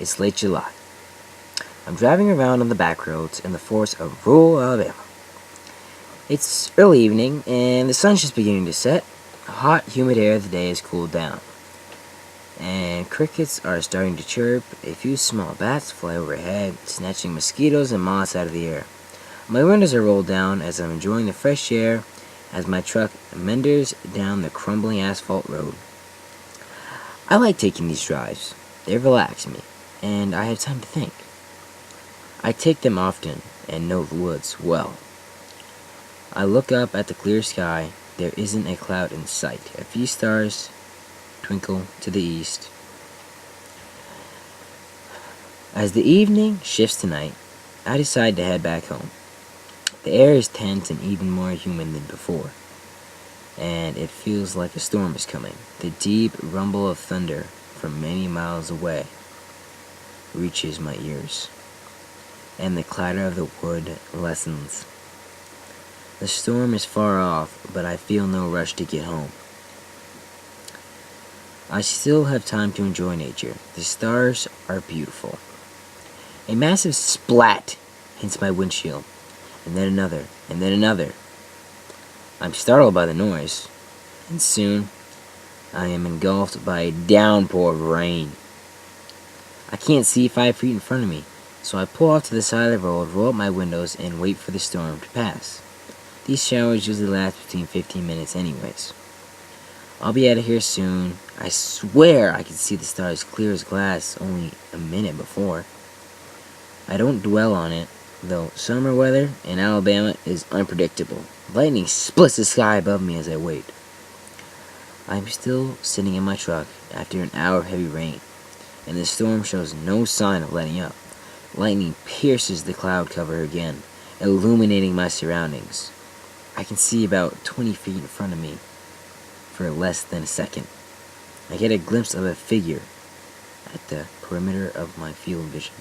It's late July. I'm driving around on the back roads in the forest of rural Alabama. It's early evening, and the sun's just beginning to set. The hot, humid air of the day has cooled down, and crickets are starting to chirp. A few small bats fly overhead, snatching mosquitoes and moths out of the air. My windows are rolled down as I'm enjoying the fresh air as my truck meanders down the crumbling asphalt road. I like taking these drives. They relax me, and I have time to think. I take them often and know the woods well. I look up at the clear sky. There isn't a cloud in sight. A few stars twinkle to the east. As the evening shifts to night, I decide to head back home. The air is tense and even more humid than before, and it feels like a storm is coming. The deep rumble of thunder from many miles away reaches my ears, and the clatter of the wood lessens. The storm is far off, but I feel no rush to get home. I still have time to enjoy nature. The stars are beautiful. A massive splat hits my windshield, and then another, and then another. I'm startled by the noise, and soon I am engulfed by a downpour of rain. I can't see 5 feet in front of me, so I pull off to the side of the road, roll up my windows, and wait for the storm to pass. These showers usually last between 15 minutes anyways. I'll be out of here soon. I swear I could see the stars clear as glass only a minute before. I don't dwell on it, though summer weather in Alabama is unpredictable. Lightning splits the sky above me as I wait. I'm still sitting in my truck after an hour of heavy rain, and the storm shows no sign of letting up. Lightning pierces the cloud cover again, illuminating my surroundings. I can see about 20 feet in front of me for less than a second. I get a glimpse of a figure at the perimeter of my field of vision.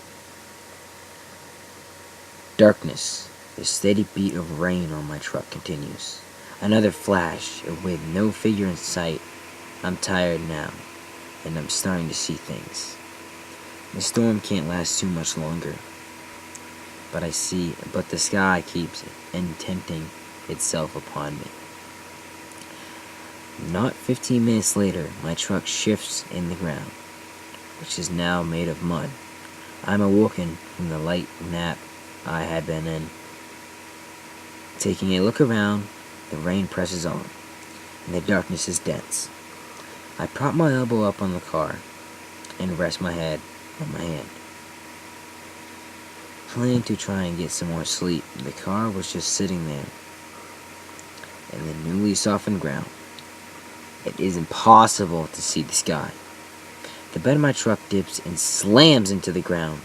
Darkness. The steady beat of rain on my truck continues. Another flash, and with no figure in sight. I'm tired now, and I'm starting to see things. The storm can't last too much longer, but the sky keeps indenting itself upon me. Not 15 minutes later, my truck shifts in the ground, which is now made of mud. I'm awoken from the light nap I had been in. Taking a look around, the rain presses on, and the darkness is dense. I prop my elbow up on the car and rest my head on my hand, planning to try and get some more sleep. The car was just sitting there in the newly softened ground. It is impossible to see the sky. The bed of my truck dips and slams into the ground.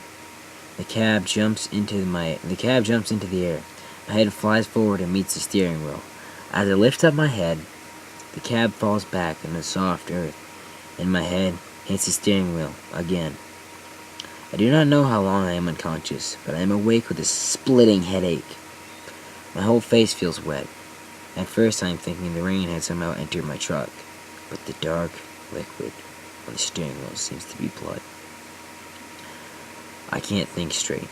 The cab jumps into the air. My head flies forward and meets the steering wheel. As I lift up my head, the cab falls back in the soft earth, and my head hits the steering wheel again. I do not know how long I am unconscious, but I am awake with a splitting headache. My whole face feels wet. At first I am thinking the rain had somehow entered my truck, but the dark liquid on the steering wheel seems to be blood. I can't think straight,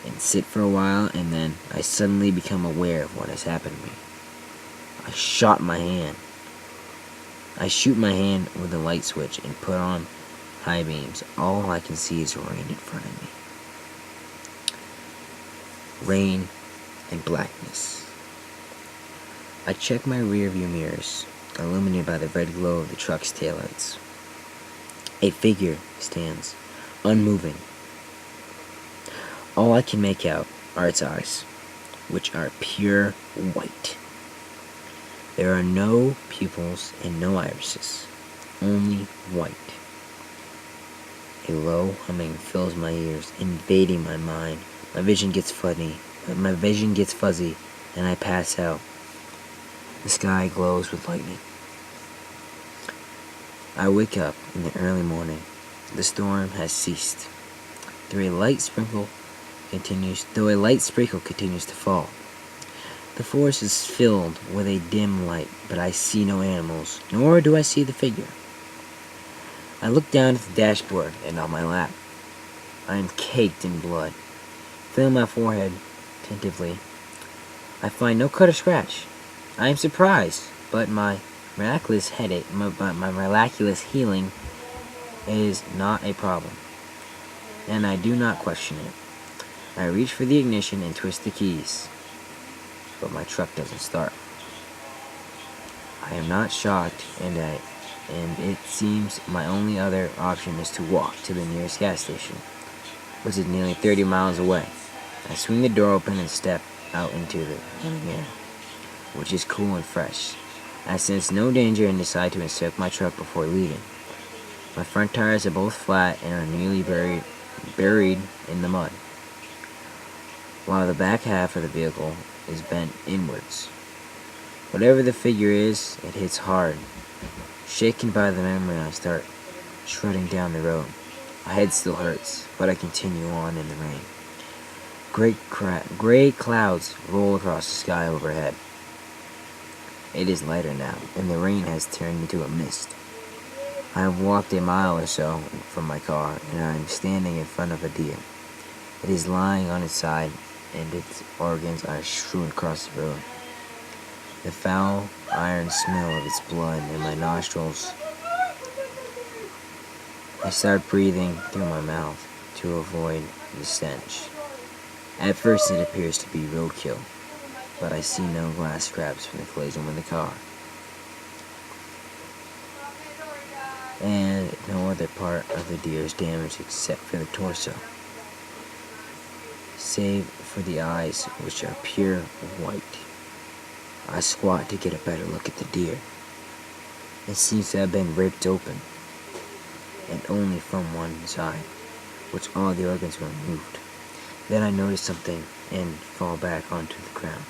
and sit for a while, and then I suddenly become aware of what has happened to me. I shoot my hand with the light switch and put on high beams. All I can see is rain in front of me. Rain and blackness. I check my rear view mirrors, illuminated by the red glow of the truck's taillights. A figure stands, unmoving. All I can make out are its eyes, which are pure white. There are no pupils and no irises, only white. A low humming fills my ears, invading my mind. My vision gets fuzzy, and I pass out. The sky glows with lightning. I wake up in the early morning. The storm has ceased. Though a light sprinkle continues to fall. The forest is filled with a dim light, but I see no animals, nor do I see the figure. I look down at the dashboard and on my lap. I am caked in blood. Feeling my forehead attentively, I find no cut or scratch. I am surprised, but my miraculous healing is not a problem, and I do not question it. I reach for the ignition and twist the keys, but my truck doesn't start. I am not shocked, and it seems my only other option is to walk to the nearest gas station, which is nearly 30 miles away. I swing the door open and step out into the air, which is cool and fresh. I sense no danger and decide to inspect my truck before leaving. My front tires are both flat and are nearly buried in the mud, while the back half of the vehicle is bent inwards. Whatever the figure is, it hits hard. Shaken by the memory, I start shredding down the road. My head still hurts, but I continue on in the rain. Gray clouds roll across the sky overhead. It is lighter now, and the rain has turned into a mist. I have walked a mile or so from my car, and I am standing in front of a deer. It is lying on its side, and its organs are strewn across the road. The foul, iron smell of its blood in my nostrils. I start breathing through my mouth to avoid the stench. At first it appears to be roadkill, but I see no glass scraps from the collision with the car, and no other part of the deer is damaged except for the torso, save for the eyes, which are pure white. I squat to get a better look at the deer. It seems to have been ripped open, and only from one side, which all the organs were removed. Then I notice something and fall back onto the ground.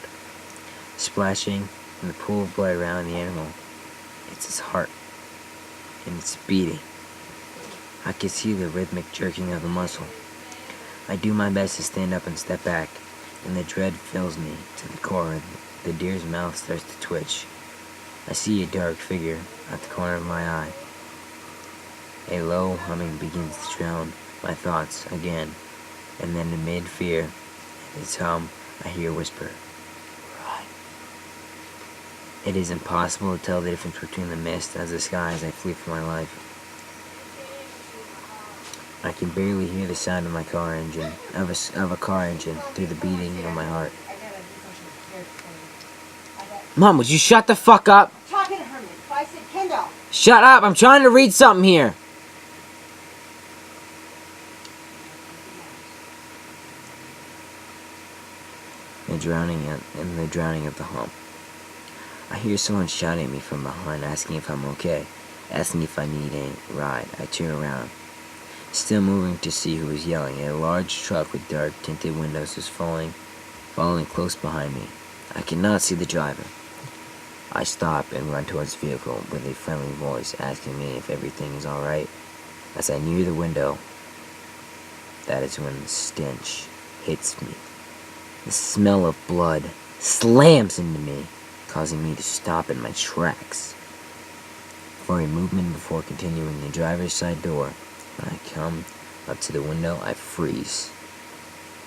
Splashing in the pool of blood around the animal, it's his heart, and it's beating. I can see the rhythmic jerking of the muscle. I do my best to stand up and step back, and the dread fills me to the core. The deer's mouth starts to twitch. I see a dark figure at the corner of my eye. A low humming begins to drown my thoughts again, and then amid fear and its hum, I hear a whisper, "Run." It is impossible to tell the difference between the mist and the sky as I flee for my life. I can barely hear the sound of my car engine, of a car engine, through the beating of my heart. Mom, would you shut the fuck up? I'm talking to her, man. I said, Kendall. Shut up! I'm trying to read something here. The drowning of the hum. I hear someone shouting at me from behind, asking if I'm okay, asking if I need a ride. I turn around, still moving to see who is yelling. A large truck with dark tinted windows is following close behind me. I cannot see the driver. I stop and run towards the vehicle with a friendly voice asking me if everything is alright. As I near the window, that is when the stench hits me. The smell of blood slams into me, causing me to stop in my tracks. For a movement before continuing the driver's side door, when I come up to the window, I freeze.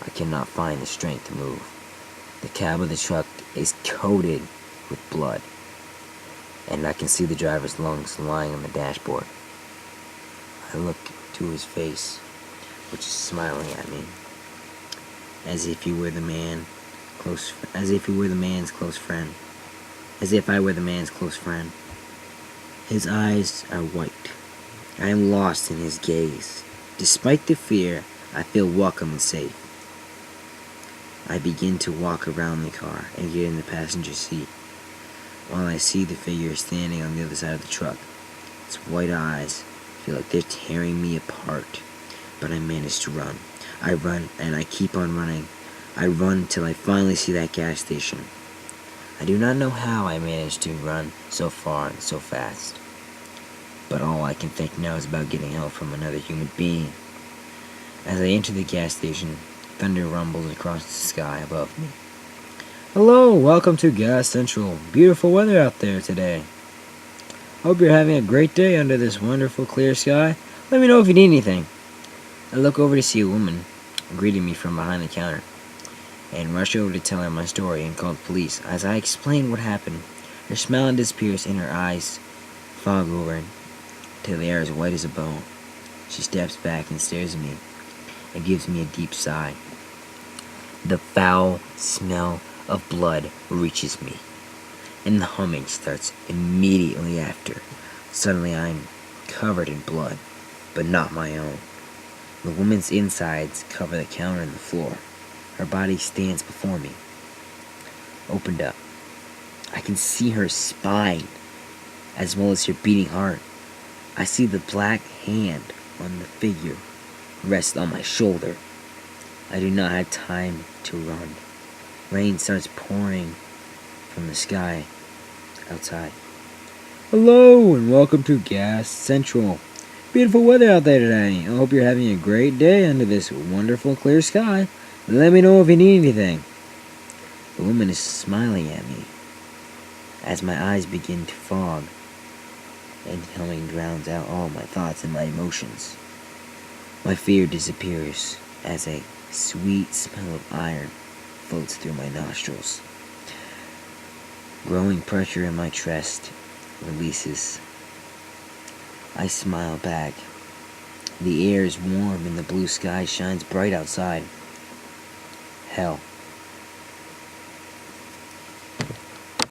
I cannot find the strength to move. The cab of the truck is coated with blood, and I can see the driver's lungs lying on the dashboard. I look to his face, which is smiling at me, as if I were the man's close friend. His eyes are white. I am lost in his gaze. Despite the fear, I feel welcome and safe. I begin to walk around the car and get in the passenger seat, while I see the figure standing on the other side of the truck. Its white eyes feel like they're tearing me apart, but I manage to run. I run, and I keep on running. I run till I finally see that gas station. I do not know how I managed to run so far and so fast, but all I can think now is about getting help from another human being. As I enter the gas station, thunder rumbles across the sky above me. Hello, welcome to Gas Central. Beautiful weather out there today. Hope you're having a great day under this wonderful clear sky. Let me know if you need anything. I look over to see a woman greeting me from behind the counter, and rush over to tell her my story and call the police. As I explain what happened, her smile disappears and her eyes fog over till they are as white as a bone. She steps back and stares at me and gives me a deep sigh. The foul smell of blood reaches me, and the humming starts immediately after. Suddenly I'm covered in blood, but not my own. The woman's insides cover the counter and the floor. Her body stands before me, opened up. I can see her spine, as well as her beating heart. I see the black hand on the figure rest on my shoulder. I do not have time to run. Rain starts pouring from the sky outside. Hello and welcome to Gas Central. Beautiful weather out there today. I hope you're having a great day under this wonderful clear sky. Let me know if you need anything. The woman is smiling at me as my eyes begin to fog, and humming drowns out all my thoughts and my emotions. My fear disappears as a sweet smell of iron floats through my nostrils. Growing pressure in my chest releases. I smile back. The air is warm and the blue sky shines bright outside. Hell,